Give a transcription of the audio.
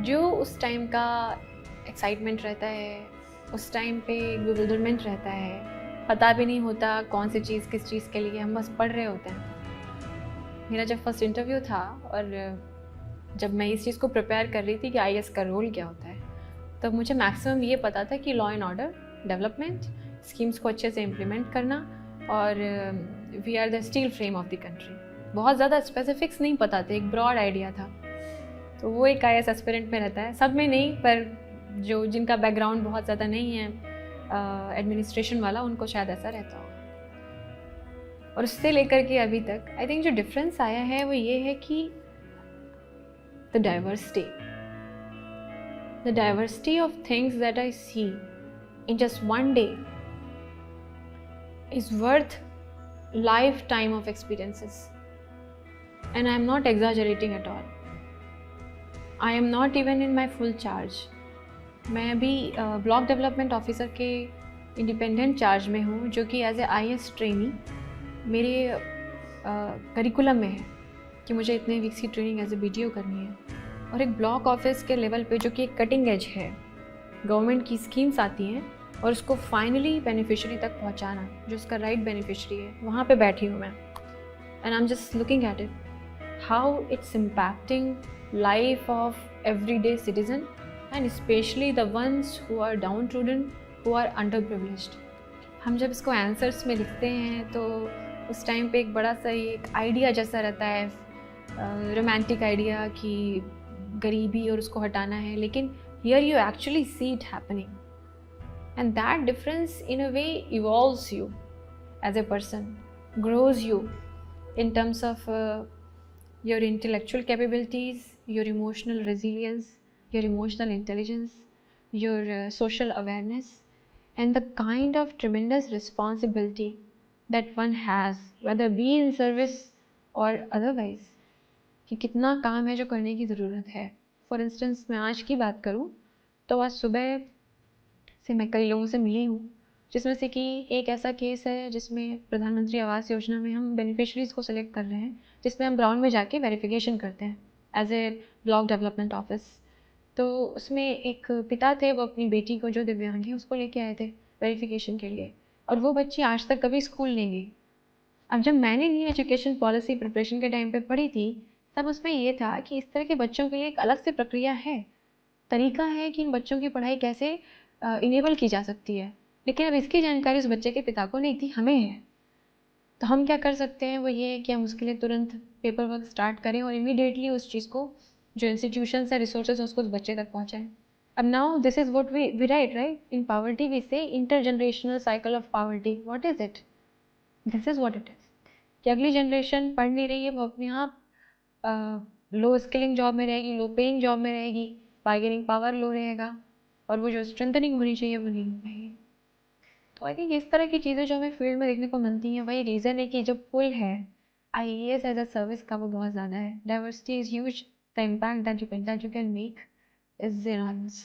जो उस टाइम का एक्साइटमेंट रहता है, उस टाइम पे bewilderment रहता है, पता भी नहीं होता कौन सी चीज़ किस चीज़ के लिए, हम बस पढ़ रहे होते हैं। मेरा जब फर्स्ट इंटरव्यू था और जब मैं इस चीज़ को प्रिपेयर कर रही थी कि आईएएस का रोल क्या होता है, तब मुझे मैक्सिमम ये पता था कि law and order development, schemes को अच्छे से इम्प्लीमेंट करना और we are the steel frame of the country. बहुत ज़्यादा स्पेसिफिक्स नहीं पता थे, एक ब्रॉड आइडिया था। तो वो एक आईएएस एस्पिरेंट में रहता है, सब में नहीं, पर जो जिनका बैकग्राउंड बहुत ज़्यादा नहीं है एडमिनिस्ट्रेशन वाला, उनको शायद ऐसा रहता होगा। और उससे लेकर के अभी तक आई थिंक जो डिफरेंस आया है वो ये है कि the diversity of things that I see in just one day is worth lifetime of experiences, and I am not exaggerating at all. I am not even in my full charge. मैं अभी block development officer के independent charge में हूँ, जो कि as a IAS trainee मेरे curriculum में है कि मुझे इतने वीक्स की ट्रेनिंग एज ए बीडीओ करनी है। और एक ब्लॉक ऑफिस के लेवल पे जो कि एक कटिंग एज है, गवर्नमेंट की स्कीम्स आती हैं और उसको फाइनली बेनिफिशियरी तक पहुंचाना, जो उसका राइट बेनिफिशियरी है, वहाँ पे बैठी हूँ मैं। And I am just looking at it, how it's impacting life of everyday citizen and specially the ones who are downtrodden, who are underprivileged. हम जब इसको आंसर्स में लिखते हैं तो उस टाइम पे एक बड़ा सा एक आइडिया जैसा रहता है, रोमांटिक आइडिया कि गरीबी और उसको हटाना है, लेकिन here you actually see it happening. And that difference in a way evolves you as a person, grows you in terms of your intellectual capabilities, your emotional resilience, your emotional intelligence, your social awareness, and the kind of tremendous responsibility that one has, whether be in service or otherwise, कि कितना काम है जो करने की ज़रूरत है। For instance मैं आज की बात करूँ तो आज सुबह से मैं कई लोगों से मिली हूँ, जिसमें से कि एक ऐसा केस है जिसमें प्रधानमंत्री आवास योजना में हम बेनिफिशरीज़ को सिलेक्ट कर रहे हैं, जिसमें हम ग्राउंड में जाके वेरिफिकेशन करते हैं as a block development office. तो उसमें एक पिता थे, वो अपनी बेटी को जो दिव्यांग है उसको लेके आए थे वेरिफिकेशन के लिए, और वो बच्ची आज तक कभी स्कूल नहीं गई। अब जब मैंने ये एजुकेशन पॉलिसी प्रिपरेशन के टाइम पे पढ़ी थी, तब उसमें ये था कि इस तरह के बच्चों के लिए एक अलग से प्रक्रिया है, तरीका है कि इन बच्चों की पढ़ाई कैसे इनेबल की जा सकती है। लेकिन अब इसकी जानकारी उस बच्चे के पिता को नहीं थी, हमें है। तो हम क्या कर सकते हैं, वो ये है कि हम उसके लिए तुरंत पेपर वर्क स्टार्ट करें और इमीडिएटली उस चीज़ को, जो इंस्टीट्यूशंस है, रिसोर्सेज, उसको उस बच्चे तक पहुँचाएँ। अब now this is what we write in poverty we say intergenerational cycle of poverty. What is it? This is what it is कि अगली जनरेशन पढ़ नहीं रही है, वो अपने आप लो स्किलिंग जॉब में रहेगी, लो पेइंग जॉब में रहेगी, बार्गेनिंग पावर लो रहेगा, और वो जो स्ट्रेंथनिंग होनी चाहिए वो नहीं हो पाएगी। तो आई थिंक इस तरह की चीज़ें जो हमें फील्ड में देखने को मिलती हैं, वही रीज़न है कि जो पुल है आईएएस एज अ सर्विस का, वो बहुत ज़्यादा है। Diversity is huge, the impact that you can make is enormous.